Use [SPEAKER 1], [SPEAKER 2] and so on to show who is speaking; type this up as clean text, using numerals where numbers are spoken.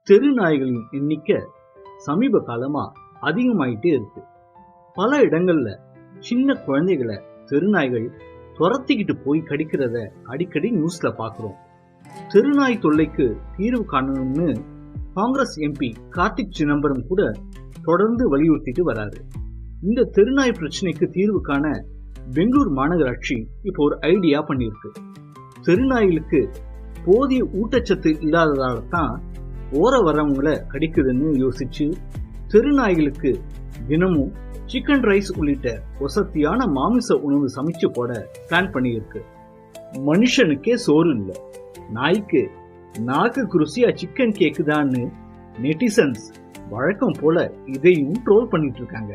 [SPEAKER 1] தெரு நாய்களின் எண்ணிக்கை சமீப காலமா அதிகமாயிட்டே இருக்கு. பல இடங்கள்ல சின்ன குழந்தைகளை தெருநாய்கள் துரத்திக்கிட்டு போய் கடிக்கிறத அடிக்கடி நியூஸ்ல பாக்குறோம். தெருநாய் தொல்லைக்கு தீர்வு காணணும்னு காங்கிரஸ் எம்பி கார்த்திக் சிதம்பரம் கூட தொடர்ந்து வலியுறுத்திட்டு வராரு. இந்த தெருநாய் பிரச்சனைக்கு தீர்வு காண பெங்களூர் மாநகராட்சி இப்போ ஒரு ஐடியா பண்ணிருக்கு. தெருநாய்களுக்கு போதிய ஊட்டச்சத்து இல்லாததால தான் ஓர வரவங்களை கடிக்குதுன்னு யோசிச்சு தெருநாய்களுக்கு தினமும் சிக்கன் ரைஸ் உள்ளிட்ட வசதியான மாமிச உணவு சமைச்சு போட பிளான் பண்ணியிருக்கு. மனுஷனுக்கே சோறு இல்லை, நாய்க்கு நாக்கு ருசியா சிக்கன் கேக்குதான்னு நெட்டிசன்ஸ் வழக்கம் போல இதையும் ட்ரோல் பண்ணிட்டு இருக்காங்க.